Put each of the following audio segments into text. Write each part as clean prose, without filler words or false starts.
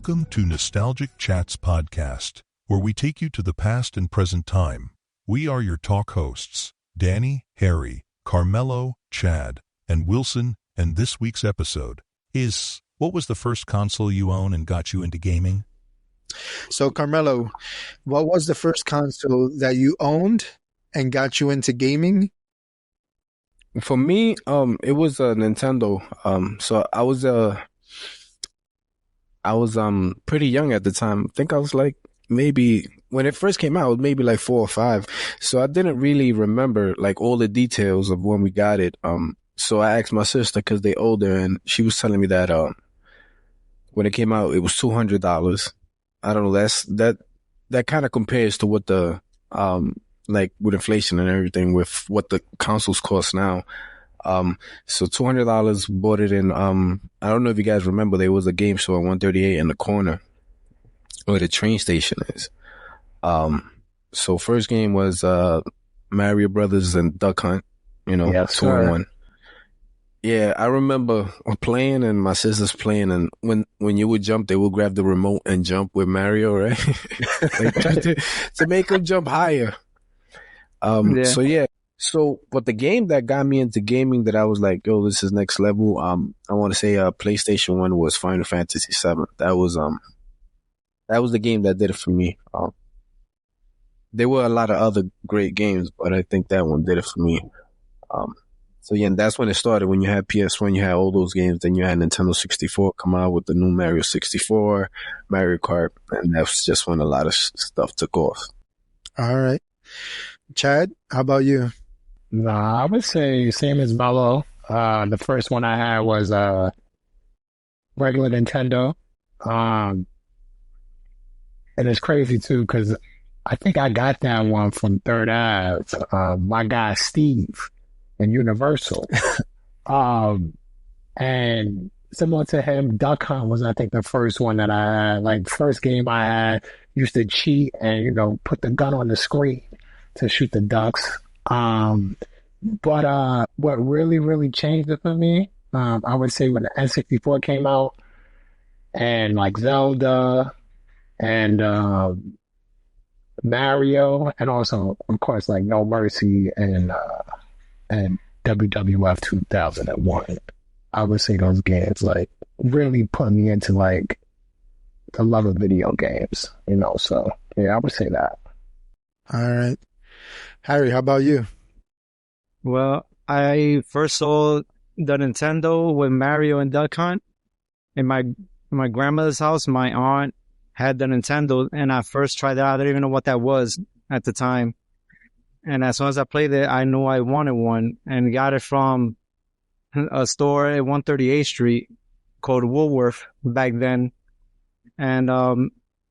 Welcome to Nostalgic Chats Podcast, where we take you to the past and present time. We are your talk hosts, Danny, Harry, Carmelo, Chad, and Wilson, and this week's episode is, what was the first console you own and got you into gaming? So, Carmelo, what was the first console that you owned and got you into gaming? For me, it was a Nintendo. So I was pretty young at the time. I think I was like maybe when it first came out, it was maybe like 4 or 5. So I didn't really remember like all the details of when we got it. So I asked my sister because they older, and she was telling me that when it came out, it was $200. I don't know. That kind of compares to what the like with inflation and everything with what the consoles cost now. So $200, bought it in, I don't know if you guys remember, there was a game store on 138 in the corner where the train station is. So first game was, Mario Brothers and Duck Hunt, you know, yes, 2-in-1. Yeah, I remember playing and my sisters playing, and when you would jump, they would grab the remote and jump with Mario, right? Like, to make him jump higher. So yeah. So, but the game that got me into gaming that I was like, yo, this is next level. I want to say, PlayStation 1 was Final Fantasy 7. That was the game that did it for me. There were a lot of other great games, but I think that one did it for me. So yeah, and that's when it started. When you had PS1, you had all those games. Then you had Nintendo 64 come out with the new Mario 64, Mario Kart, and that's just when a lot of stuff took off. All right. Chad, how about you? Nah, I would say same as Mello. The first one I had was regular Nintendo. And it's crazy too, because I think I got that one from Third Ave. My guy Steve in Universal. And similar to him, Duck Hunt was, I think, the first one that I had. Like, first game I had, used to cheat and, you know, put the gun on the screen to shoot the ducks. But what really, really changed it for me, I would say when the N64 came out, and like Zelda and Mario, and also, of course, like No Mercy and WWF 2001. I would say those games like really put me into like the love of video games, you know. So yeah, I would say that. All right. Harry, how about you? Well, I first saw the Nintendo with Mario and Duck Hunt in my grandmother's house. My aunt had the Nintendo, and I first tried it out. I didn't even know what that was at the time. And as soon as I played it, I knew I wanted one, and got it from a store at 138th Street called Woolworth back then.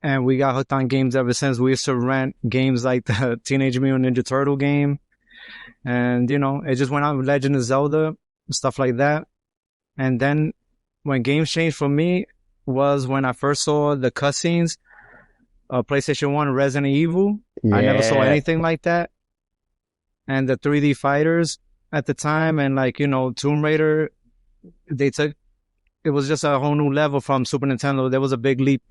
And we got hooked on games ever since. We used to rent games like the Teenage Mutant Ninja Turtle game. And, you know, it just went on with Legend of Zelda, stuff like that. And then when games changed for me was when I first saw the cutscenes of PlayStation 1 Resident Evil. Yeah. I never saw anything like that. And the 3D fighters at the time, and like, you know, Tomb Raider, it was just a whole new level from Super Nintendo. There was a big leap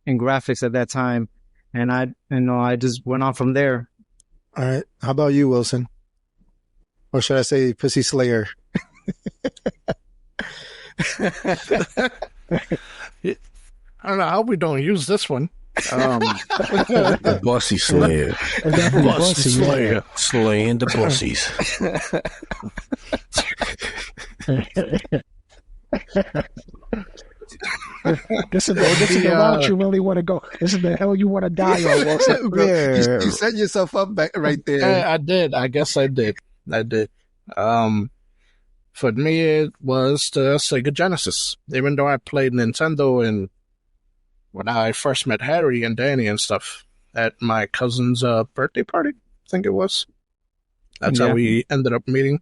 in graphics at that time. And I just went on from there. All right. How about you, Wilson? Or should I say Pussy Slayer? I don't know how we don't use this one. The Bossy Slayer. Bossy Slayer. Slaying the bossies. This is the route you really want to go. This is the hell you want to die on, Wilson. Yeah. You set yourself up back right there. I did. I guess I did. For me, it was the Sega Genesis. Even though I played Nintendo, and when I first met Harry and Danny and stuff at my cousin's birthday party, I think it was. That's how we ended up meeting.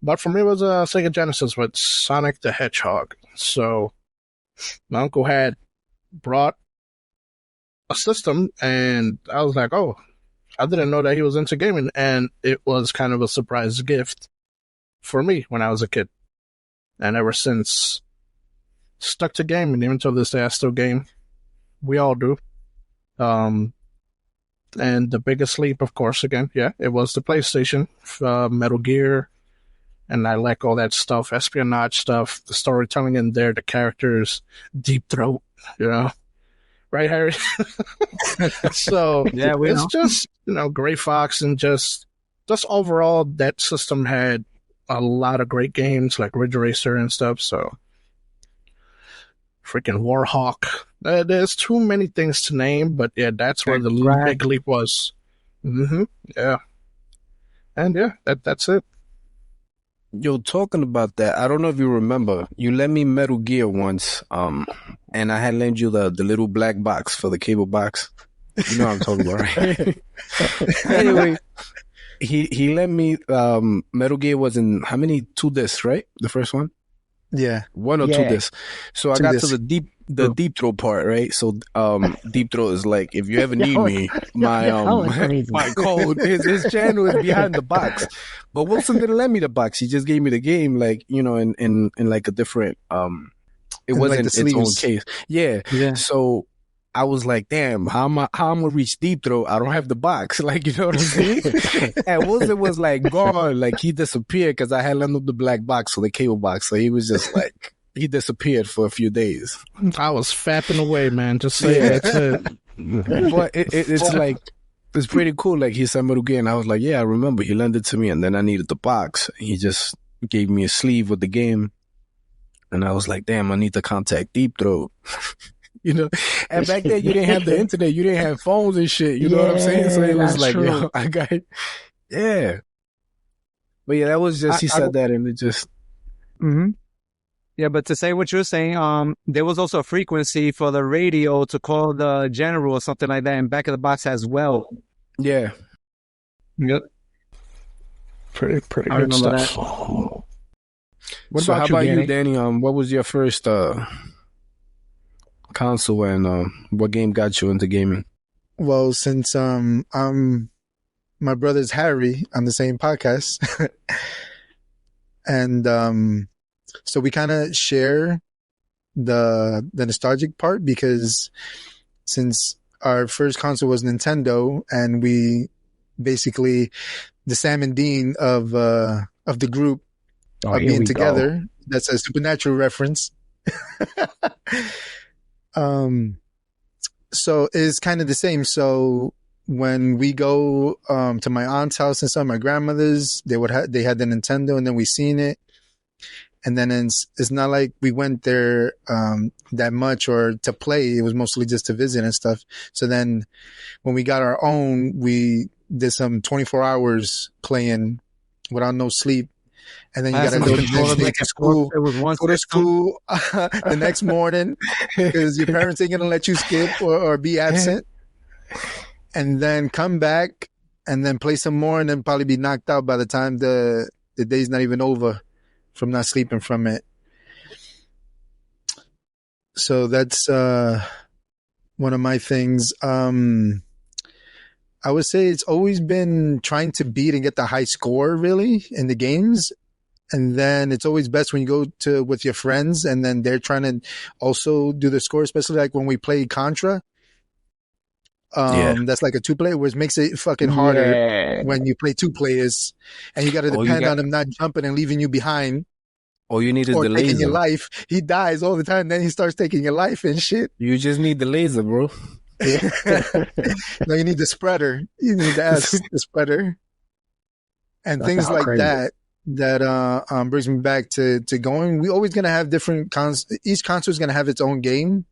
But for me, it was a Sega Genesis with Sonic the Hedgehog. So my uncle had brought a system, and I was like, oh, I didn't know that he was into gaming, and it was kind of a surprise gift for me when I was a kid. And ever since, stuck to gaming. Even till this day, I still game. We all do. And the biggest leap, of course, again, yeah, it was the PlayStation, Metal Gear, and I like all that stuff, espionage stuff, the storytelling in there, the characters, Deep Throat, right, Harry? So Yeah, we it's know. just, Gray Fox, and just overall, that system had a lot of great games like Ridge Racer and stuff. So freaking Warhawk. There's too many things to name, but yeah, that's where the Right. big leap was. Yeah. And yeah, that's it. Yo, talking about that, I don't know if you remember, you lent me Metal Gear once, and I had lent you the little black box for the cable box. You know what I'm talking about, right? Anyway, he lent me Metal Gear was in how many? 2 discs, right? The first one? Yeah. 1 or 2 Yeah. discs. So I 2 got discs. to the deep throat part, right? So Deep Throat is like, if you ever need me, my crazy. my code, his channel is behind the box. But Wilson didn't lend me the box. He just gave me the game, like, in like a different it In, like, wasn't the its own sleeves. case. Yeah. Yeah. So I was like, damn, how am I gonna reach Deep Throat? I don't have the box. Like, you know what I'm saying? And Wilson was like gone, like he disappeared because I had lent him the black box, so the cable box. So he was just like, he disappeared for a few days. I was fapping away, man. Just say that's it. But it's like, it's pretty cool. Like, he sent Metal Gear, and I was like, yeah, I remember. He lent it to me, and then I needed the box. He just gave me a sleeve with the game. And I was like, damn, I need to contact Deep Throat. And back then you didn't have the internet, you didn't have phones and shit, you know what I'm saying? So it was that's like, true. yo, I got it. Yeah. But yeah, that was just, he said that, and it just, Mm-hmm. Yeah, but to say what you're saying, there was also a frequency for the radio to call the general or something like that in back of the box as well. yeah. Yep. Pretty I good remember stuff. What So about how about you, you, Danny? What was your first console, and what game got you into gaming? Well, since I'm my brother's Harry on the same podcast, and so we kind of share the nostalgic part, because since our first console was Nintendo, and we basically the Sam and Dean of the group Oh, of here being we together. That's a Supernatural reference. So it's kind of the same. So when we go to my aunt's house and some my grandmother's, they had the Nintendo, and then we seen it. And then it's not like we went there that much or to play. It was mostly just to visit and stuff. So then when we got our own, we did some 24 hours playing without no sleep. And then you got to go the next day to school. It was one Go to system. school the next morning because your parents ain't going to let you skip or be absent. And then come back and then play some more, and then probably be knocked out by the time the day's not even over from not sleeping from it. So that's one of my things. I would say it's always been trying to beat and get the high score, really, in the games. And then it's always best when you go with your friends, and then they're trying to also do the score, especially like when we play Contra. That's like a 2-player, which makes it fucking harder when you play 2 players, and you got to depend on him not jumping and leaving you behind. All you need is or the taking your laser. life. He dies all the time. Then he starts taking your life and shit. You just need the laser, bro. No, you need the spreader. You need the spreader. And That's things not like crazy. that brings me back to going. We always going to have different each console is going to have its own game,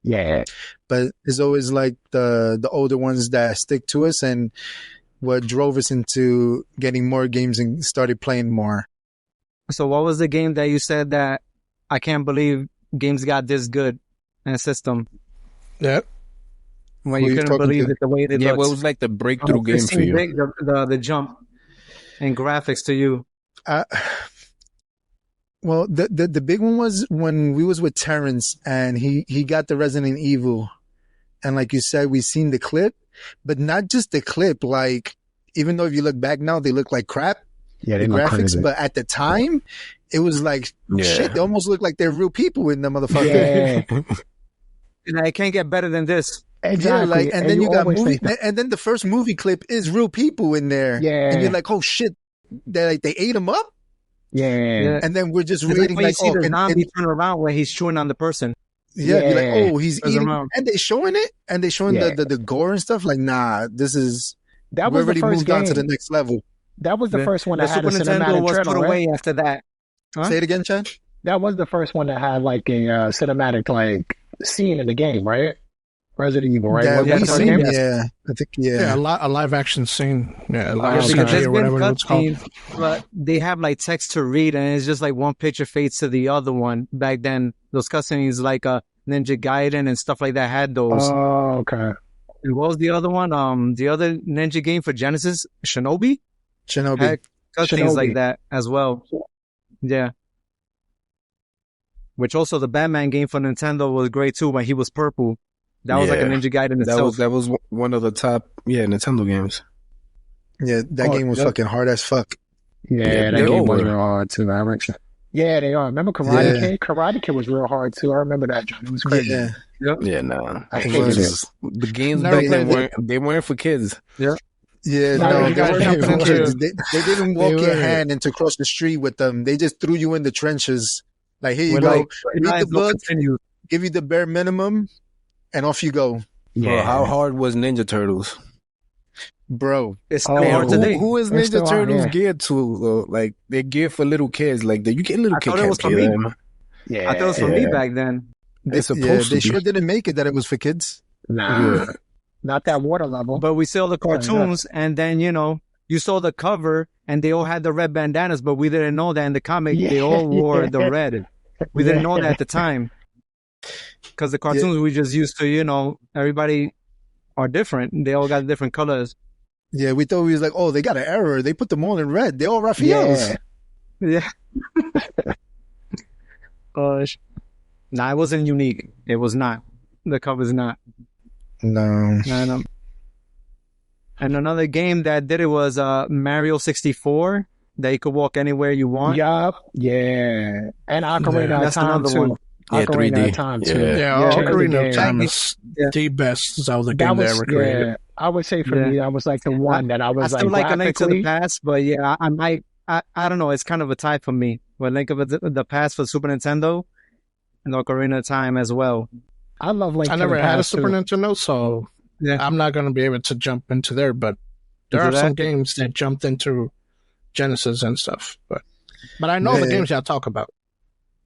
Yeah. but it's always like the older ones that stick to us, and what drove us into getting more games and started playing more. So what was the game that you said that I can't believe games got this good in a system? Yeah. When Who you you couldn't talking believe to? it the way it Yeah, looks. what was like the breakthrough game It for seemed you? big, the jump in graphics to you. Well, the big one was when we was with Terrence, and he got the Resident Evil, and like you said, we seen the clip, but not just the clip. Like, even though if you look back now, they look like crap, Yeah, the they look graphics, crazy. but at the time, it was like Yeah. shit. They almost look like they're real people in the motherfucker. Yeah. And I can't get better than this. Exactly. Yeah, and then you got always movie, think that. and then the first movie clip is real people in there. Yeah. And you're like, oh shit, they ate him up, Yeah. and then we're just It's like reading when you like, see oh, the and- zombie and- turn around when he's chewing on the person. yeah, you're like, Yeah. oh, he's Turns eating, around. and they showing it, and they showing Yeah. the gore and stuff. Like, nah, this is That we was the already first moved game. on to the next level. That was the first one The that had a Super Nintendo cinematic was trailer, put right? away after that. Huh? Say it again, Chad. That was the first one that had like a cinematic like scene in the game, right? Resident Evil, right? That Was that we the first seen, game? yeah, I think, Yeah, yeah. a live action scene. Yeah, a live okay. Because CG there's or been whatever it's called. cutscenes, but they have like text to read, and it's just like one picture fades to the other one. Back then, those cutscenes like Ninja Gaiden and stuff like that had those. Oh, okay. And what was the other one? The other Ninja game for Genesis, Shinobi, Shinobi. had cutscenes Shinobi. like that as well. Yeah. Which also the Batman game for Nintendo was great too when he was purple. That was like a Yeah. Ninja Gaiden That itself. was one of the top Nintendo games. Yeah, that Oh, game was yeah. fucking hard as fuck. Yeah, Yeah, that they game all was were. real hard too. I remember. Yeah, they are. Remember Karate Yeah. Kid? Karate Kid was real hard too. I remember that. John. It was crazy. Yeah, Yeah, nah. I It hated was. it. Just- the games Never back then played it. they weren't for kids. yeah. No, No, you they guys weren't jumping for into- kids. They didn't walk They your were. hand into cross the street with them. They just threw you in the trenches. Like, here you When, go. like, Read the Lions will book, continue. give you the bare minimum, and off you go, Bro, how hard was Ninja Turtles? bro. It's Oh, still hard who- today. Who is They're Ninja still hard, Turtles yeah. geared to? Like they're geared for little kids. Like you get little I kid thought it can't was for play me. them. Yeah. I thought it was for me Yeah. back then. It's Yeah, supposed they to be. sure didn't make it that it was for kids. Nah. Not that water level. But we saw the Oh, yeah. cartoons, and then you saw the cover, and they all had the red bandanas, but we didn't know that in the comic they all wore the red. We didn't know that at the time, because the cartoons we just used to, everybody are different. They all got different colors. Yeah, we thought we was like, oh, they got an error. They put them all in red. They all Raphaels. Yeah. Yeah. Gosh. Nah, it wasn't unique. It was not. The cover's not. No. And another game that did it was Mario 64. That you could walk anywhere you want. Yup. Yeah. And Ocarina of That's Time another too. one. Yeah, Ocarina 3D. of Time Yeah. too. Yeah, Yeah. Ocarina of Yeah. Time is Yeah. the best Zelda That game they was ever created. yeah. I would say for Yeah. me, that was like the one that I I was still like A Link to graphically. the Past, but yeah, I might. I don't know. It's kind of a tie for me. But Link of the Past for Super Nintendo and Ocarina of Time as well. I love Link I to never the had a Past Super too. Nintendo, so Yeah. I'm not going to be able to jump into there. But there Into are some that? games that jumped into Genesis and stuff. But I know the Yeah. games y'all talk about.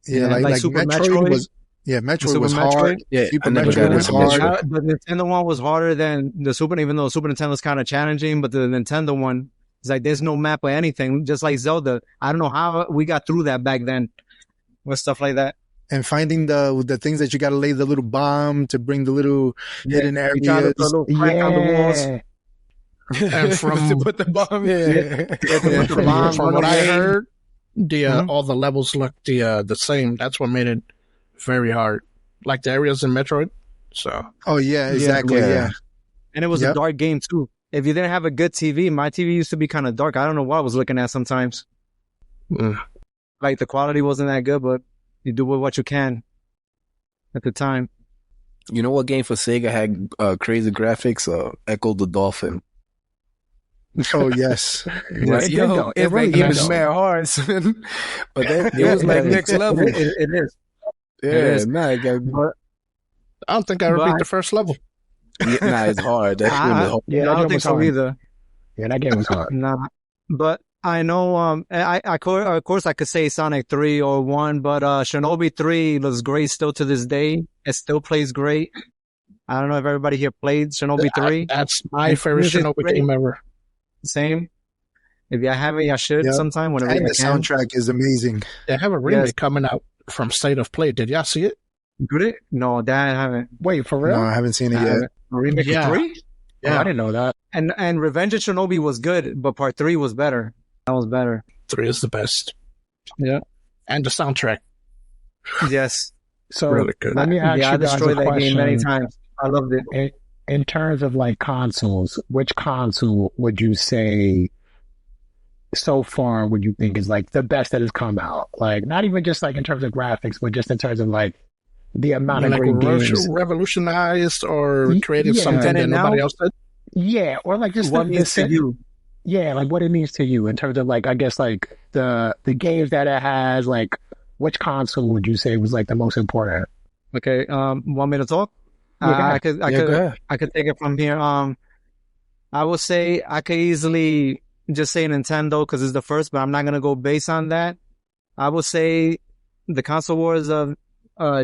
Yeah, like like Super Metroid, Metroid? was. Yeah, Metroid Super was Metroid? hard. Yeah, Super I never Metroid got was into hard. Metroid. The Nintendo one was harder than the Super, even though the Super Nintendo's kind of challenging, but the Nintendo one is like there's no map or anything, just like Zelda. I don't know how we got through that back then with stuff like that. And finding the things that you got to lay the little bomb to bring the little hidden You try to areas. put a little crack on the walls. Yeah. And from to put the bomb. Put the bomb from on what the I way. heard, Mhm. all the levels looked the same. That's what made it very hard, like the areas in Metroid. So Oh yeah, exactly. Yeah. Yeah. And it was Yep. a dark game too. If you didn't have a good TV, my TV used to be kind of dark. I don't know what I was looking at sometimes. mm. Like the quality wasn't that good, but you do with what you can at the time. You know what game for Sega had crazy graphics? Echo the Dolphin. Oh yes. Right? It did though. It really that game did is though. mad hard, son. But it was like next level. It is. Yeah, is. nah, it got, But I don't think I ever But beat I- the first level. nah, it's hard. That shit was hard. Yeah, I that don't game think was so hard. either. Yeah, that game was hard. Nah. But I know, of course I could say Sonic 3 or 1, but Shinobi 3 looks great still to this day. It still plays great. I don't know if everybody here played Shinobi 3. That's my It's favorite really Shinobi great. game ever. Same. If you haven't, I should Yep. sometime whenever And I the can. soundtrack is amazing. They have a remake Yes. coming out from State of Play. Did y'all see it? Did it? No, that I haven't. Wait, for No, real? I haven't seen it I yet. haven't. Remake Yeah. of 3? Oh, I didn't know that. And Revenge of Shinobi was good, but part 3 was better. That was better. 3 is the best. Yeah. And the soundtrack, Yes. So really good. let me ask Yeah, I you guys a destroyed that game many question. times. I loved it. In terms of like consoles, which console would you say so far would you think is like the best that has come out? Like not even just like in terms of graphics, but just in terms of like the amount of Like great games. revolutionized or created Yeah. something that And now- nobody else did. Yeah, or like just What the means to you? Yeah, like what it means to you in terms of like I guess like the games that it has. Like, which console would you say was like the most important? Okay. Want me to talk? Yeah, go ahead. I could take it from here. I would say I could easily just say Nintendo because it's the first, but I'm not gonna go based on that. I would say the console wars of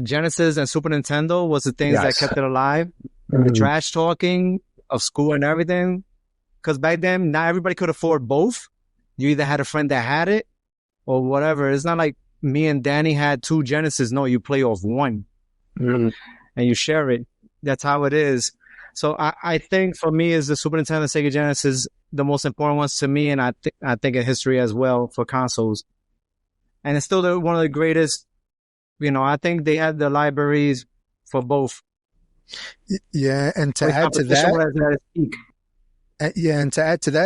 Genesis and Super Nintendo was the things that Yes. kept it alive. And the Mhm. trash talking of school and everything. Because back then, not everybody could afford both. You either had a friend that had it or whatever. It's not like me and Danny had 2 Genesis. No, you play off one Mhm. and you share it. That's how it is. So I think for me is the Super Nintendo, Sega Genesis, the most important ones to me, and I think in history as well for consoles. And it's still one of the greatest. I think they had the libraries for both. Yeah, and to Like, add to competition that, was at its peak.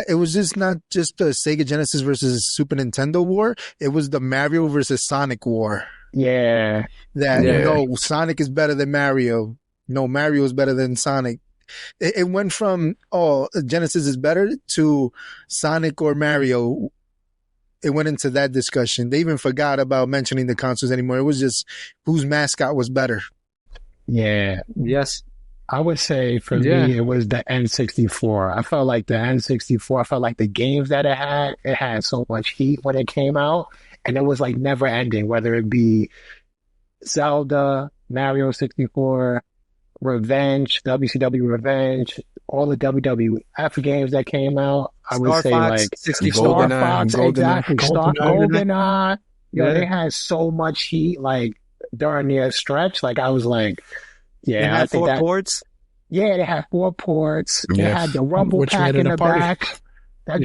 it was just not just the Sega Genesis versus Super Nintendo war. It was the Mario versus Sonic war. Yeah, That Yeah. no, Sonic is better than Mario. No, Mario is better than Sonic. It went from Genesis is better to Sonic or Mario. It went into that discussion. They even forgot about mentioning the consoles anymore. It was just whose mascot was better. yeah. Yes. I would say for Yeah. me, it was the N64. I felt like the N64, I felt like the games that it had so much heat when it came out, and it was like never ending, whether it be Zelda, Mario 64, Revenge, WCW Revenge, all the WWF games that came out. I would Star say Fox, like 64. Star GoldenEye, Fox, GoldenEye, exactly. GoldenEye. Yeah. They had so much heat like during their stretch. Like I was like, They yeah, I had think 4 that. ports. Yeah, they had 4 ports. They Yeah. had the rumble Which pack made it in a the party. back. That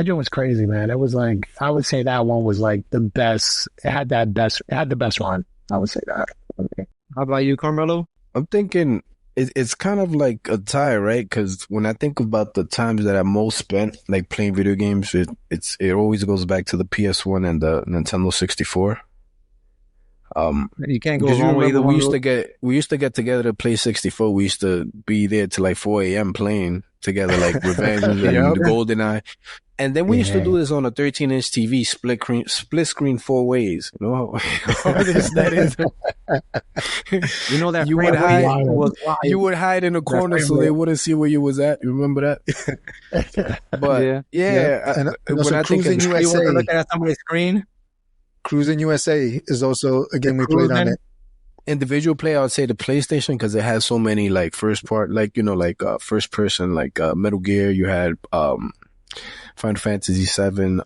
joint was crazy, man. It was like I would say that one was like the best. It had the best one. I would say that. Okay. How about you, Carmelo? I'm thinking it's kind of like a tie, right? Because when I think about the times that I most spent like playing video games, it always goes back to the PS1 and the Nintendo 64. You can't go Because you wrong with either remember one. we used to get together to play 64. We used to be there till like 4 a.m. playing together, like Revenge and Yep. the GoldenEye. And then we used to Yeah. do this on a 13-inch TV, split screen 4 ways. You know how hard that is. You know that You frame would rate hide- was wild. You would hide in a corner so they wouldn't see where you was at. You remember that? But Yeah. yeah, And when also I think Cruising of You USA. want to look at somebody's screen? Cruising USA is also a game we played on Cruising. it. individual play, I would say the PlayStation because it has so many like first part, like first person, like Metal Gear. You had Final Fantasy VII,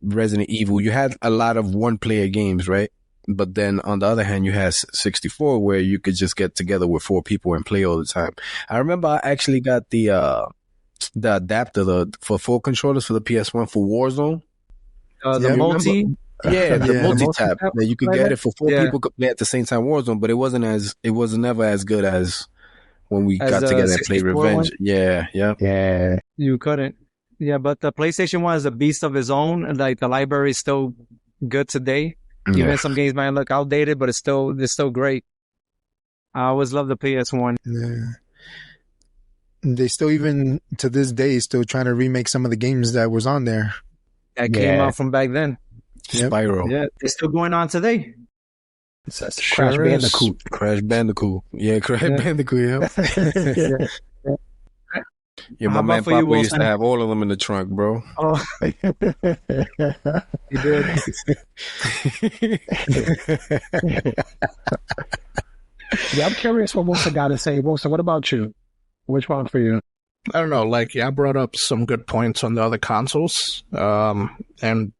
Resident Evil. You had a lot of one player games, right? But then on the other hand, you had 64 where you could just get together with 4 people and play all the time. I remember I actually got the adapter for 4 controllers for the PS1 for Warzone. The Yeah, multi. Yeah, the Yeah. multi-tap that you could Like get that? it for 4 Yeah. people could play at the same time Warzone, but it was never as good as when we As got the together and played 64 Revenge. one? Yeah. Yeah. You couldn't. Yeah, but the PlayStation 1 is a beast of its own. And, like the library is still good today. Even some games might look outdated, but it's still great. I always love the PS1. Yeah. They still, even to this day, still trying to remake some of the games that was on there. That came Yeah. out from back then. Yep. Spyro. Yeah, it's still going on today. That's Sure Crash is. Bandicoot. Crash Bandicoot. Yeah, Crash Yeah. Bandicoot, yeah. Yeah, How my about man for you, Papa used to Wilson? have all of them in the trunk, bro. Oh, you did. Yeah, I'm curious what Wilson got to say. Wilson, what about you? Which one for you? I don't know. Like, yeah, I brought up some good points on the other consoles, and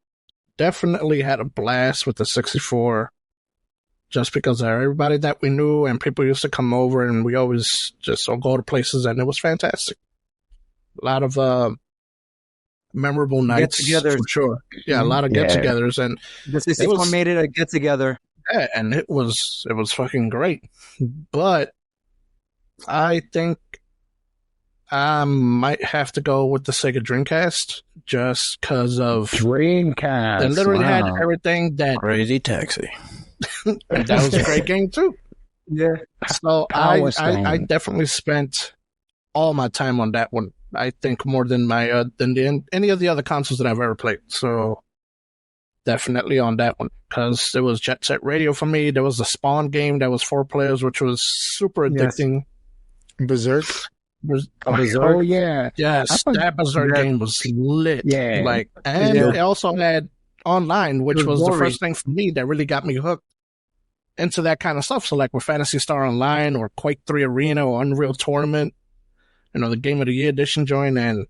definitely had a blast with the 64. Just because of everybody that we knew, and people used to come over, and we always just all go to places, and it was fantastic. A lot of memorable nights, Get-togethers. for sure. Yeah, a lot of Yeah. get-togethers, and The 64 was- made it a get together. yeah, and it was fucking great. But I think I might have to go with the Sega Dreamcast just because of Dreamcast. they literally had Wow. everything that Crazy Taxi. And that was a great game too. Yeah. So Power I Stone. definitely spent all my time on that one. I think more than any of the other consoles that I've ever played. So definitely on that one, because there was Jet Set Radio for me. There was the Spawn game that was 4 players, which was super Yes. addicting. Berserk. Oh yeah. Yes, I thought- that Berserk Yeah. game was lit. Yeah. Like, and Yeah. it also had online, which It was was the gory. first thing for me that really got me hooked into that kind of stuff. So like with Phantasy Star Online or Quake 3 Arena or Unreal Tournament, the Game of the Year edition joint, and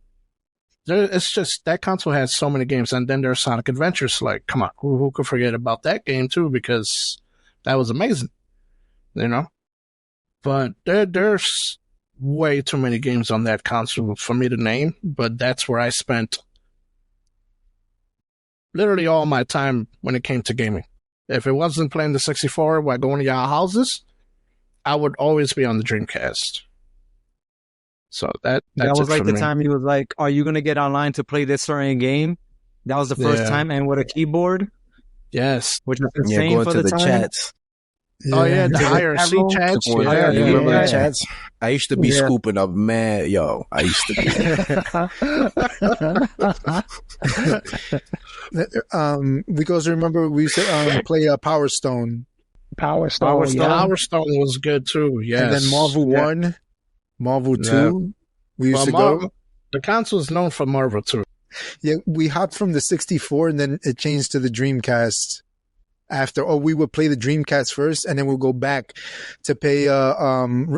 it's just that console has so many games. And then there's Sonic Adventures. Like, come on, who could forget about that game too? Because that was amazing, But there's way too many games on that console for me to name. But that's where I spent literally all my time when it came to gaming. If it wasn't playing the 64 while going to y'all houses, I would always be on the Dreamcast. So that's That was it like for the me. time he was like, "Are you gonna get online to play this certain game?" That was the first Yeah. time, and with a keyboard, Yes. which was Yeah, insane going for to the time. chats. Oh yeah, the Yeah. IRC chats. When- Yeah, you remember yeah. the chats? I used to be Yeah. scooping up mad. Yo, I used to be. Because remember we used to play Power Stone, Power Stone. Power Stone. Yeah. Power Stone was good too. Yes. and then Marvel Yeah. 1, Marvel Yeah. 2. We used to go. The console is known for Marvel too. Yeah, we hopped from the 64 and then it changed to the Dreamcast after. Or we would play the Dreamcast first and then we'll go back to pay the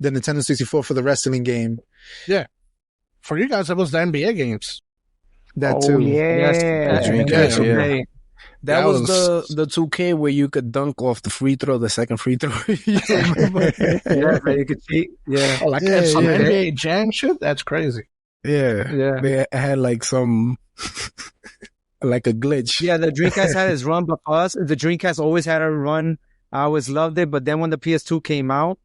Nintendo 64 for the wrestling game. For you guys, it was the NBA games. That Oh too. yeah. Yes, Dreamcast, yeah. yeah. Okay. That That was was- the 2K where you could dunk off the free throw, the second free throw. You remember? Yeah, that you could cheat. Yeah, Oh, like Yeah, some yeah. NBA Jam shit. That's crazy. Yeah. yeah. They had like some, like a glitch. Yeah, the Dreamcast had its run, but for us, the Dreamcast always had a run. I always loved it, but then when the PS2 came out,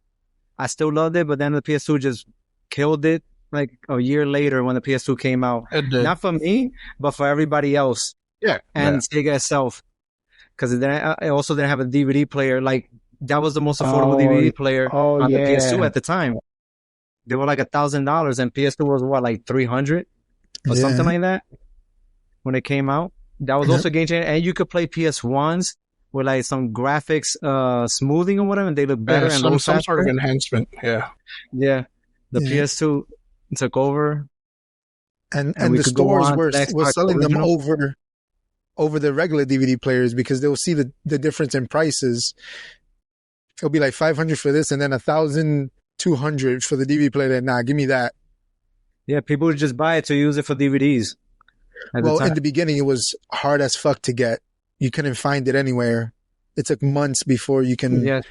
I still loved it, but then the PS2 just killed it like a year later when the PS2 came out. It did. Not for me, but for everybody else. Yeah. And Sega itself. Because it also didn't have a DVD player. Like, that was the most affordable Oh, DVD player Oh on yeah. the PS2 at the time. They were like $1,000, and PS2 was what, like $300 or Yeah. something like that when it came out. That was also a game changer, and you could play PS1s with like some graphics smoothing or whatever, and they look better Yeah, and some look sort of faster. enhancement. Yeah. Yeah, the Yeah. PS2 took over. And And we the could go stores on were to the were Xbox selling them original. over the regular DVD players because they'll see the difference in prices. It'll be like 500 for this and then 1,200 for the DVD player. Nah, give me that. Yeah, people would just buy it to use it for DVDs. At Well, the time. in the beginning, it was hard as fuck to get. You couldn't find it anywhere. It took months before you can Yeah,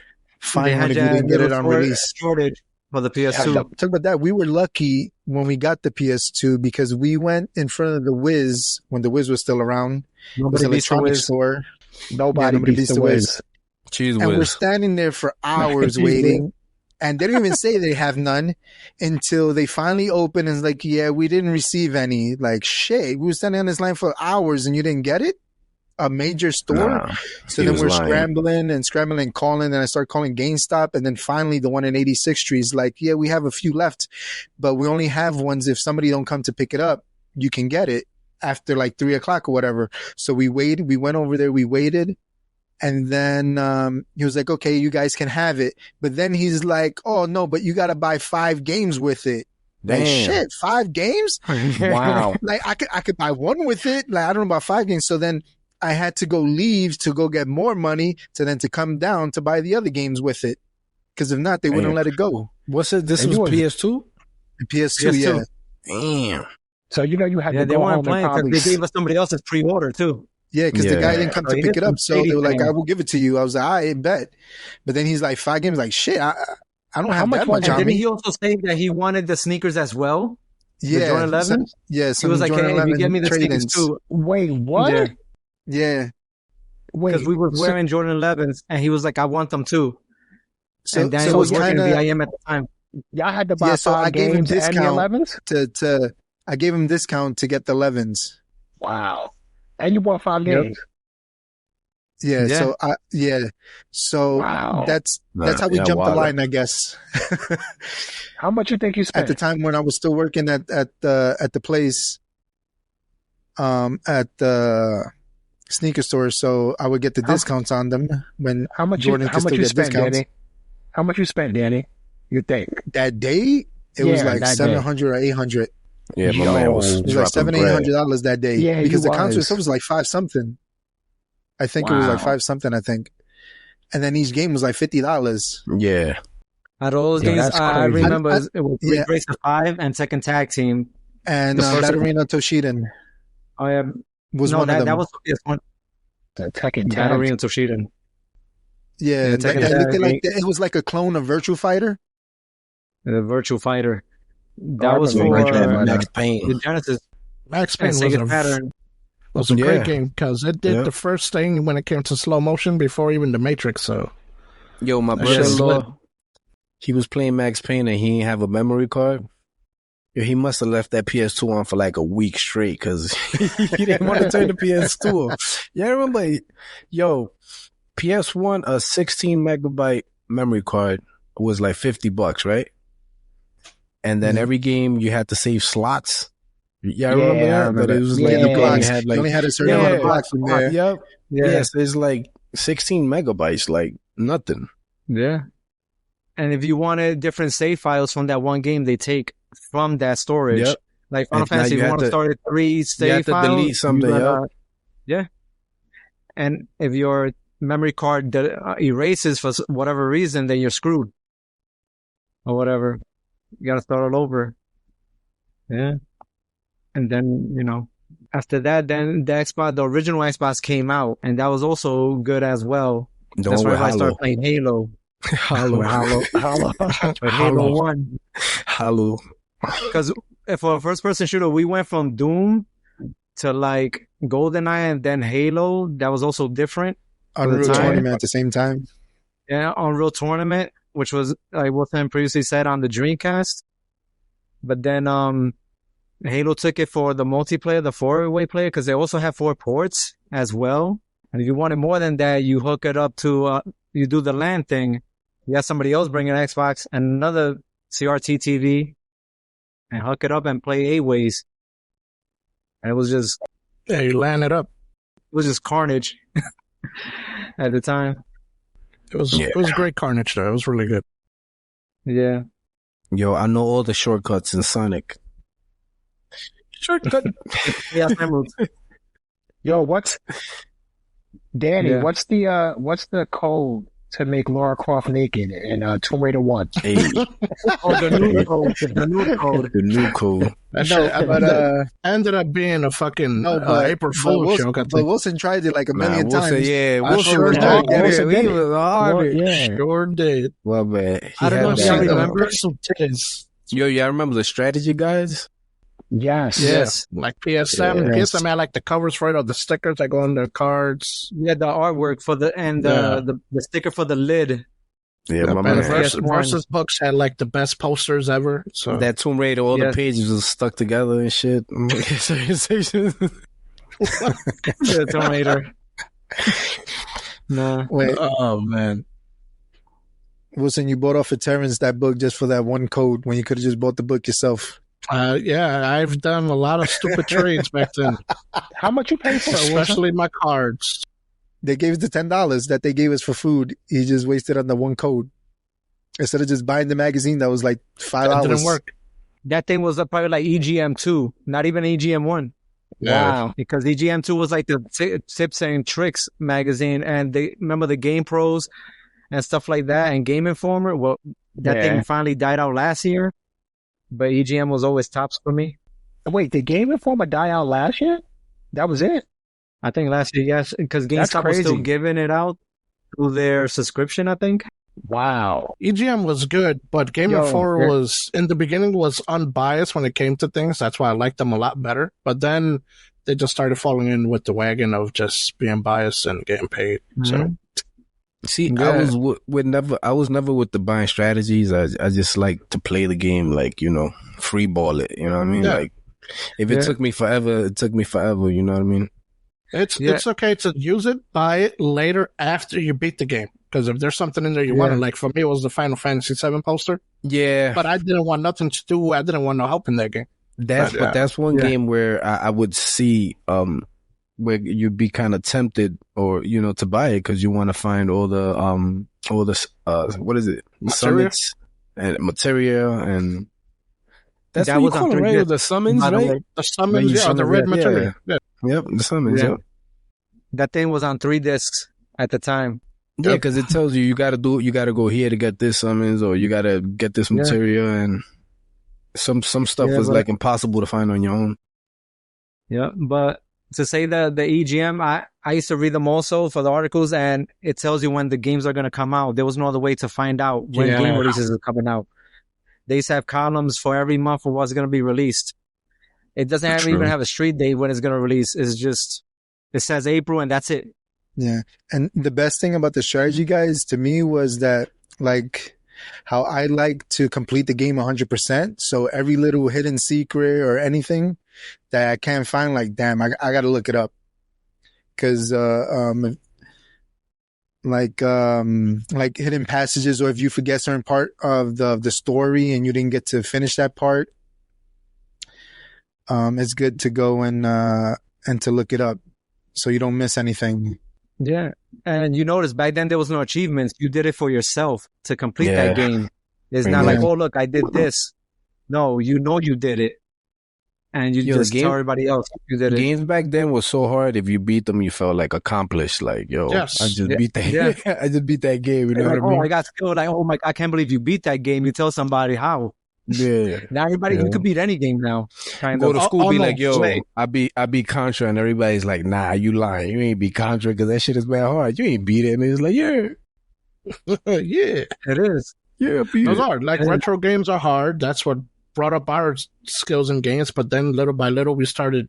find one if you didn't get it on release. shortage for the PS2. Talk about that. We were lucky when we got the PS2 because we went in front of the Wiz when the Wiz was still around. It was Nobody an beats the electronics Wiz. store. Nobody nobody beats beats the the Wiz. Cheese And we're whiz. standing there for hours waiting. And they don't even say they have none until they finally open and it's like, yeah, we didn't receive any. Like, shit, we were standing on this line for hours and you didn't get it? A major store? Nah, So he then was we're lying. scrambling, calling, and I start calling GameStop. And then finally the one in 86th Street is like, yeah, we have a few left, but we only have ones. If somebody don't come to pick it up, you can get it after like 3:00 or whatever. So we waited, we went over there, we waited. And then, he was like, okay, you guys can have it. But then he's like, oh no, but you got to buy 5 games with it. Like, Damn. shit, 5 games? Wow. Like I could buy one with it. Like I don't know about 5 games. So then I had to go leave to go get more money to come down to buy the other games with it. Because if not, they wouldn't Damn. let it go. What's it? This And was you was- PS2? The PS2, PS2. yeah. Damn. So you had Yeah, to they go weren't home and playing because probably they gave us somebody else's pre-order too. Yeah, because the Yeah. guy didn't come So to he pick did it up. some So they shady were like, thing. I will give it to you. I was like, I bet. But then he's like, 5 games. Like, shit, I don't How have much that was much it? on Didn't me. he also say that he wanted the sneakers as well? Yeah. Jordan 11? Yeah, He some was like, Jordan hey, if you 11 get me the sneakers trade-ins. too. wait, what? Yeah. Yeah. Wait, Because we were so- wearing Jordan 11s, and he was like, I want them too. So, And Daniel so was it's working kind at of VIM at the time. y'all had to buy Yeah, so I 5 gave him games and the discount. 11s? I gave him discount to get the 11s. Wow. And you bought 5 Yep. games. Yeah. Yeah. So Wow. that's how we Yeah, jumped the wow. line, I guess. How much you think you At spent? the time when I was still working at the place, at the sneaker store, so I would get the How- discounts on them when How much Jordan you, how could much still you get spent, discounts. Danny? How much you spent, Danny? You think? That day, it was Yeah, like that day. $700 or $800. Yeah, my man was It was like dropping $700-800 bread. that day. Yeah, because he the concert was. itself was like 5 something. I think it was like Wow. 5 something. I think, and then each game was like $50. Yeah. Out of all those Yeah, games, that's I crazy. remember it was Yeah. Race of 5 and Second Tag Team. And The first- Batarina Toshiden Oh yeah, was no, one of them. that was PS1. The Tekken Tag. Battery and Toshiden. Yeah, Yeah, that, Tekken it looked Tag. like it was like a clone of Virtua Fighter. The Virtual Fighter. I That was remember for Virtua Fighter. Max Payne. the Genesis Max and Payne Sega Saturn. was a Yeah. great game because it did Yeah. the first thing when it came to slow motion before even the Matrix. So Yo, my That shit's brother-in-law, he was playing Max Payne and he didn't have a memory card. Yo, he must have left that PS2 on for like a week straight because he didn't want to turn the PS2 off. Yeah, I remember, yo, PS1, a 16 megabyte memory card was like $50, right? And then Mhm. every game you had to save slots. Yeah, I Yeah, remember I that, but remember. it was Yeah, like the you blocks. only had You like only had a certain amount of blocks in there. Yep. Yeah. Yes, it's like 16 megabytes, like nothing. Yeah. And if you wanted different save files from that one game, they take from that storage. Yep. Like Final And now Fantasy, you if you have want to to- start at 3 you save have to files, delete you something, gotta- Yeah. And if your memory card erases for whatever reason, then you're screwed. Or whatever. You gotta start all over. Yeah. And then, after that, then the original Xbox came out, and that was also good as well. The That's one why with I started Halo. playing Halo. Halo. With Halo 1. Halo. Because for a first-person shooter, we went from Doom to like GoldenEye and then Halo. That was also different. Unreal time. Tournament at the same time. Yeah, Unreal Tournament, which was like what Sam previously said on the Dreamcast. But then Halo took it for the multiplayer, the 4-way player, because they also have 4 ports as well. And if you wanted more than that, you hook it up to you do the LAN thing. You have somebody else bring an Xbox and another CRT TV and hook it up and play 8 ways. And it was just yeah, you land it up. carnage at the time. It was Yeah. it was great carnage though. It was really good. Yeah. Yo, I know all the shortcuts in Sonic. Shortcut. Yeah, Emeralds. Yo, Danny, Yeah. what's the code to make Lara Croft naked in Tomb Raider 1? Hey, Oh, the new code. The new code. the new code. That No, shit but ended up being a fucking no, but April but Fool's Wilson, joke. I but think. Wilson tried it like a million Wilson, times. yeah, I Wilson sure was did. hard. Wilson He did it. was hard. Yeah. Sure did. Well, man, he I don't had know if that. y'all See the remember? pixel titties. Yo, y'all remember the strategy guides? Yes. Yes. Like PSM. Yes. PSM had like the covers for it, or the stickers that go on the cards. Yeah, the artwork for the sticker for the lid. Yeah, my And man. PS1. versus books had like the best posters ever. So That Tomb Raider, all the Yes. pages was stuck together and shit. The Tomb Raider. Nah. Wait, oh man. Wilson, you bought off of Terrence that book just for that one code when you could have just bought the book yourself. Yeah, I've done a lot of stupid trades back then, How much you pay for it, Wilson? especially my cards. They gave us the $10 that they gave us for food. He just wasted on the one code. Instead of just buying the magazine that was like $5. That didn't work. That thing was probably like EGM2, not even EGM1. Wow. Because EGM2 was like the Tips and Tricks magazine, and they remember the Game Pros and stuff like that, and Game Informer. Well, that Yeah. thing finally died out last year, but EGM was always tops for me. Wait, did Game Informer die out last year? That was it? I think last year, yes, because That's GameStop was still crazy. giving it out through their subscription, I think. Wow. EGM was good, but Game Yo, Informer yeah. was in the beginning was unbiased when it came to things. That's why I liked them a lot better. But then they just started falling in with the wagon of just being biased and getting paid. So See, Yeah. I was I was never with the buying strategies. I just like to play the game, like, free ball it. You know what I mean? Yeah. Like, if it Yeah. took me forever, it took me forever. You know what I mean? It's okay to use it, buy it later after you beat the game. Because if there's something in there you want to, like for me, it was the Final Fantasy VII poster. Yeah, But I didn't want nothing to do. I didn't want no help in that game. that's one game where I would see where you'd be kind of tempted, or to buy it because you want to find all the what is it, Materia? summits and materia, and that's That what you was on call them, right? 3DS. With the summons, By the right? way. The summons, you the summon red that, material. Yeah. Yep, the summons. Yeah. Yep. That thing was on 3 discs at the time. Yeah, because it tells you got to go here to get this summons, or you got to get this Yeah. material, and some stuff Yeah, was but- like impossible to find on your own. Yeah, but to say that the EGM, I used to read them also for the articles, and it tells you when the games are going to come out. There was no other way to find out when Yeah. game releases are coming out. They used to have columns for every month for what's going to be released. It doesn't True. even have a street date when it's going to release. It's just, it says April and that's it. Yeah. And the best thing about the strategy guys to me was that, like, how I like to complete the game 100%. So every little hidden secret or anything that I can't find, like, damn, I got to look it up. Cause, like hidden passages, or if you forget certain part of the story and you didn't get to finish that part, it's good to go and to look it up so you don't miss anything. Yeah. And you notice back then there was no achievements. You did it for yourself to complete Yeah. that game. It's Pretty not like, much. oh, look, I did this. No, you did it. And you Yo, the just game- tell everybody else you did it. Games back then was so hard. If you beat them, you felt like accomplished. Like, yo, Yes. I just Yeah. beat that. Yeah. I just beat that game. You know Like, what I mean? oh, I got skilled. Like, oh my, I can't believe you beat that game. You tell somebody how. Yeah. Now everybody, Yeah. you could beat any game now. Kind Go of. to school, be no, like, yo, wait. I beat Contra, and everybody's like, nah, you lying. You ain't beat Contra because that shit is bad hard. You ain't beat it. And it's like, yeah, Yeah. It is. yeah, I beat Those it. are like retro games are hard. That's what brought up our skills in games. But then little by little, we started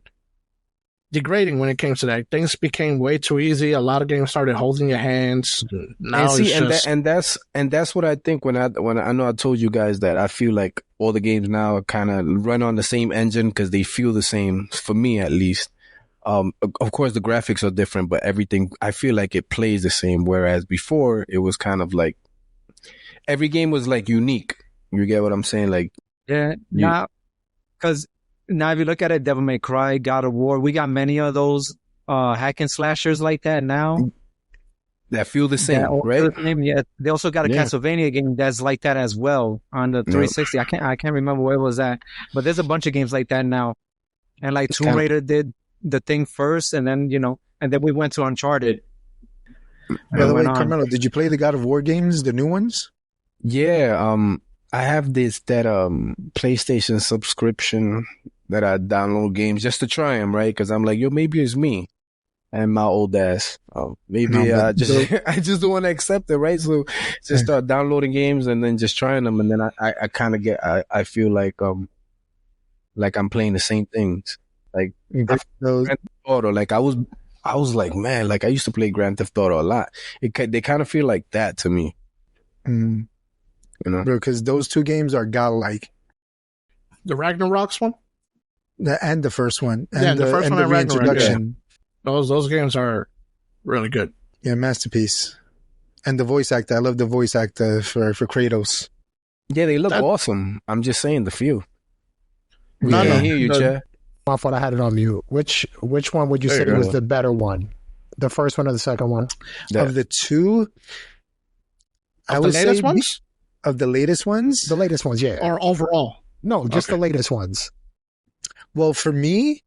degrading when it came to that. Things became way too easy. A lot of games started holding your hands. Now And see, it's just that's what I think when I know I told you guys that I feel like all the games now kind of run on the same engine because they feel the same, for me at least. Of course the graphics are different, but everything, I feel like it plays the same. Whereas before it was kind of like every game was like unique. You get what I'm saying? Like, Yeah. You- Now, because now if you look at it, Devil May Cry, God of War, we got many of those hack and slashers like that now. that feel the same, That all- right? Yeah. They also got a Yeah. Castlevania game that's like that as well on the 360. I can't remember where it was at, but there's a bunch of games like that now. And like Tomb kinda- Raider did the thing first, and then and then we went to Uncharted. By the way, went on. Carmelo, did you play the God of War games, the new ones? Yeah, I have that PlayStation subscription that I download games just to try them, right? Because I'm like, yo, maybe it's me and my old ass. Maybe No, but I just I just don't want to accept it, right? So just start downloading games and then just trying them, and then I kind of get I feel like I'm playing the same things. Like Those, Grand Theft Auto, like I was like, man, like I used to play Grand Theft Auto a lot. They kind of feel like that to me, mm, you know? bro, because those two games are godlike. the Ragnarok's one. And the first one. And Yeah, the first and one the I Ragnarok, reintroduction. Those games are really good. Yeah, masterpiece. And the voice actor. I love the voice actor for Kratos. Yeah, they look That- awesome. I'm just saying the feel. We No, can't no, hear you, the- Chad. My fault, I had it on mute. Which one would you There say you was go. the better one? The first one or the second one? That- Of the two, I Of the would say latest ones of the latest ones. The latest ones, yeah. or overall? No, just Okay. the latest ones. Well, for me,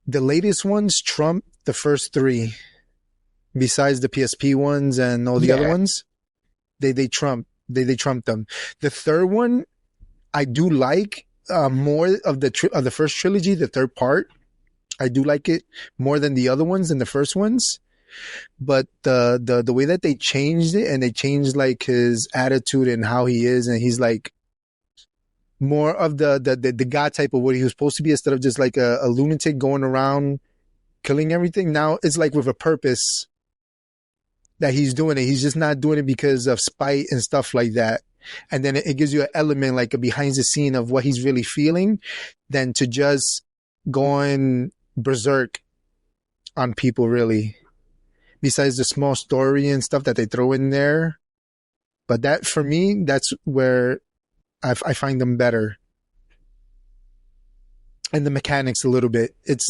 the latest ones trump the first three. Besides the PSP ones and all the Yeah. other ones, they trump them. The third one, I do like more of the first trilogy, the third part. I do like it more than the other ones and the first ones. But the way that they changed it, and they changed like his attitude and how he is, and he's like more of the god type of what he was supposed to be, instead of just like a lunatic going around killing everything. Now it's like with a purpose that he's doing it. He's just not doing it because of spite and stuff like that. And then it gives you an element, like a behind the scene of what he's really feeling, than to just going berserk on people, really. Besides the small story and stuff that they throw in there. But that, for me, that's where I find them better. And the mechanics a little bit. It's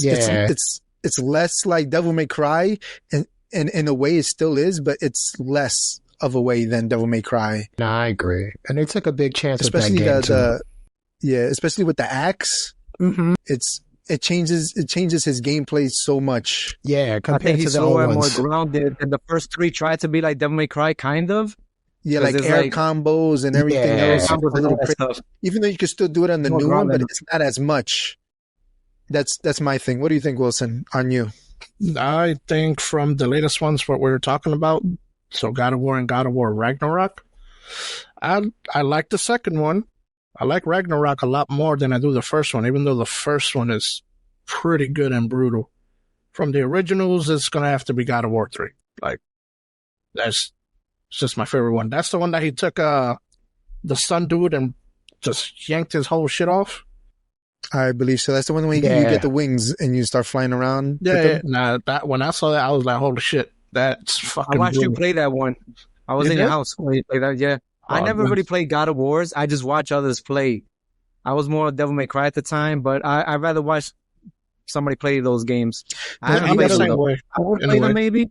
less like Devil May Cry, and in a way it still is, but it's less of a way than Devil May Cry. No, I agree. And they took a big chance Especially with that game too. Especially with the axe. Mm-hmm. It changes his gameplay so much. Yeah, I compared think to he's the old slower and more ones. grounded. And the first 3 tried to be like Devil May Cry, kind of. Yeah, 'Cause like it's air like- combos and everything Yeah. else. Combos A and little all that crazy. stuff. Even though you can still do it on the More new one, but grounded. it's not as much. That's my thing. What do you think, Wilson? On you? I think from the latest ones, what we were talking about, so God of War and God of War Ragnarok, I like the second one. I like Ragnarok a lot more than I do the first one, even though the first one is pretty good and brutal. From the originals, it's going to have to be God of War 3. Like, it's just my favorite one. That's the one that he took the sun dude and just yanked his whole shit off. I believe so. That's the one where you Yeah. get the wings and you start flying around. with Yeah, them. nah, that when I saw that, I was like, holy shit, that's I fucking watched you brutal. play that one. I was You in your did? house when you played that. Yeah. I Oh, never nice. really played God of Wars. I just watch others play. I was more Devil May Cry at the time, but I'd rather watch somebody play those games. I haven't I'm played the them same though. way. I would in a play them way. maybe.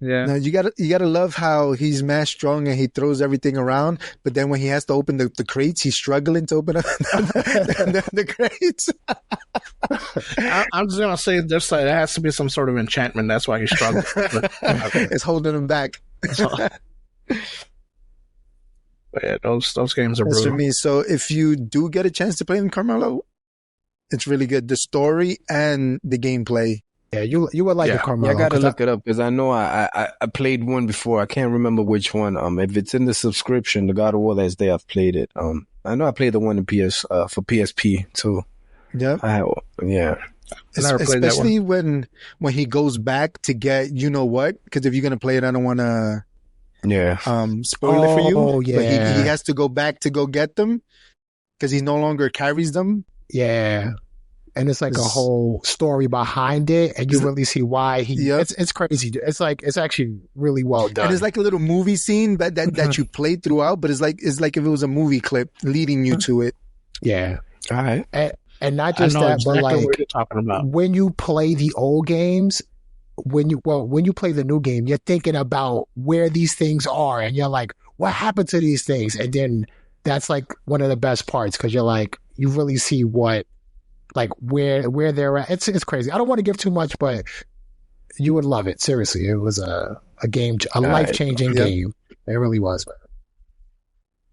Yeah. No, you gotta love how he's mad strong and he throws everything around, but then when he has to open the crates, he's struggling to open up the crates. I'm just gonna say this: there has to be some sort of enchantment. That's why he struggled. It's holding him back. But yeah, those games are That's for brutal. me. So if you do get a chance to play them, Carmelo, it's really good. The story and the gameplay. Yeah, you would like Yeah. it, Carmelo. I gotta 'cause look it up because I know I played one before. I can't remember which one. If it's in the subscription, the God of War that's there, I've played it. I know I played the one in for PSP too. Yeah. Yeah. I never played that Especially when he goes back to get, you know what? Because if you're gonna play it, I don't want to Yeah. spoil it for you. Oh, But yeah. he has to go back to go get them because he no longer carries them. Yeah. And it's like a It's- whole story behind it, and you It's- really see why he. Yep. It's crazy. It's actually really well done. And it's like a little movie scene that you play throughout, but it's like if it was a movie clip leading you to it. yeah, All right. and not I just know that, exactly but like what you're talking about. when you play the old games, when you play the new game, you're thinking about where these things are, and you're like, what happened to these things? And then that's like one of the best parts because you're like, you really see what. Like where they're at. It's crazy. I don't want to give too much, but you would love it. Seriously, it was a life changing Yep. game. It really was.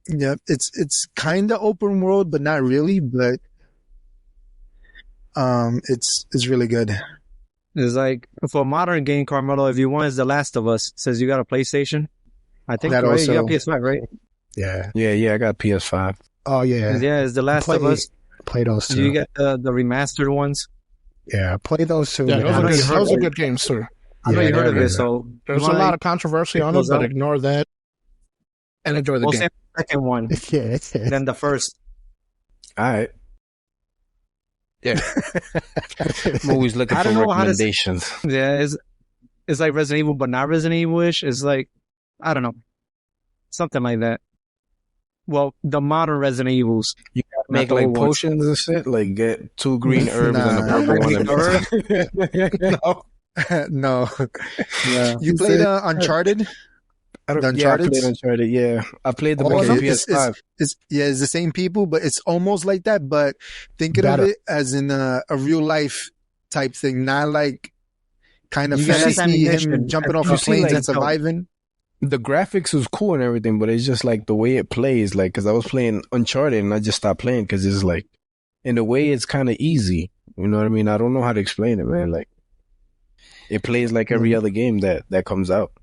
Yeah, it's kind of open world, but not really. But it's really good. It's like for a modern game, Carmelo, if you want is The Last of Us, says you got a PlayStation. I think That right? also- You got PS5, right? Yeah. Yeah. I got PS5. Oh yeah. Yeah, it's The Last of Us. Play those Do two. you get the remastered ones? Yeah. Play those two. Yeah, man. those I know are, you good, heard those are of it. good games too. I know Yeah, you heard of they're it, good. so There's a lot of controversy on it, goes but out. ignore that and enjoy the Well, game. same second one Yeah. than the first. All right. Yeah. I'm always looking I for don't know how to say- recommendations. Yeah, it's like Resident Evil, but not Resident Evil-ish. It's like, I don't know. Something like that. Well, the modern Resident Evils. You gotta Not make the like old ones. potions and shit. Like get 2 green herbs and a Nah. purple one. No, Yeah. you played Uncharted. I don't, The yeah, I Uncharted? played Uncharted. Yeah, I played the Okay, one on it's- PS5. It's the same people, but it's almost like that. But thinking Better. of it as in a real life type thing, not like kind of You got less fantasy, him ammunition. jumping off You of see, planes like, and surviving. The graphics was cool and everything, but it's just like the way it plays. Like, cause I was playing Uncharted and I just stopped playing because it's like, in a way, it's kind of easy. You know what I mean? I don't know how to explain it, man. Like, it plays like every other game that comes out.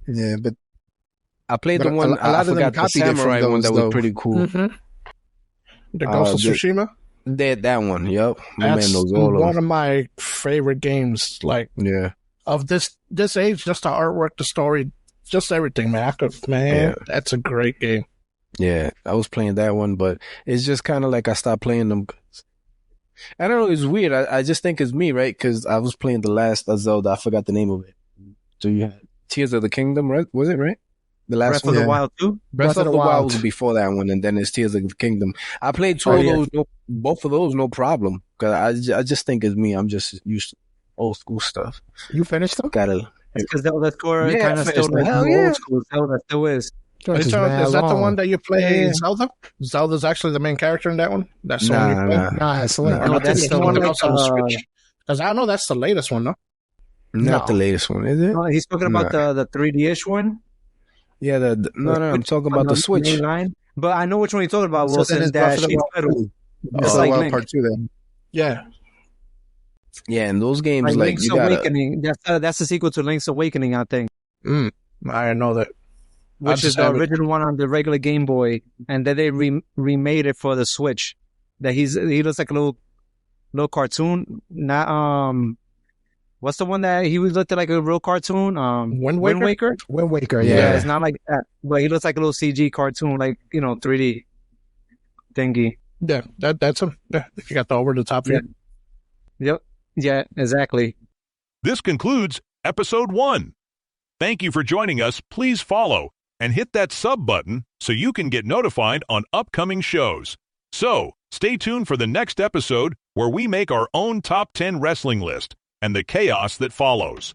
Yeah, but I played But the one. a lot I of them forgot the copied it from samurai one those, that though. was pretty cool. The Ghost of the- Tsushima. That one. Yup. My That's man knows all of one them. of my favorite games. Like Yeah. of this age, just the artwork, the story, just everything, man. Yeah. That's a great game. Yeah. I was playing that one, but it's just kind of like I stopped playing them. I don't know. It's weird. I just think it's me, right? Because I was playing the last Zelda. I forgot the name of it. So you had Tears of the Kingdom, right? Was it right? The last Breath of one. the Wild 2? Breath of the Wild was before that one, and then it's Tears of the Kingdom. I played two of those, both of those, no problem. Because I just think it's me. I'm just used to old school stuff. You finished them? Gotta. Because Zelda score kind of still like old school Zelda still is. Is that the one that you play Zelda? Zelda's actually the main character in that one? That's the one you play? Nah, it's Link. No, that's the one that's on the Switch. Because I know that's the latest one, no? Not the latest one, is it? No, he's talking about the 3D-ish one. Yeah, I'm talking about the Switch. Line. But I know which one you're talking about, So Wilson. then That it's Breath of the Wild 2. It's like Link. Part 2 then. Yeah. Yeah, and those games, like Link's you gotta... Awakening. That's the sequel to Link's Awakening, I think. I didn't know that. Which is the original one on the regular Game Boy, and then they remade it for the Switch. That he looks like a little cartoon. Not what's the one that he looked like a real cartoon? Wind Waker. Wind Waker, Yeah, it's not like that, but he looks like a little CG cartoon, like 3D thingy. Yeah, that's him. Yeah, you got the over the top view. Yep. Yeah, exactly. This concludes episode 1. Thank you for joining us. Please follow and hit that sub button so you can get notified on upcoming shows. So, stay tuned for the next episode where we make our own top 10 wrestling list and the chaos that follows.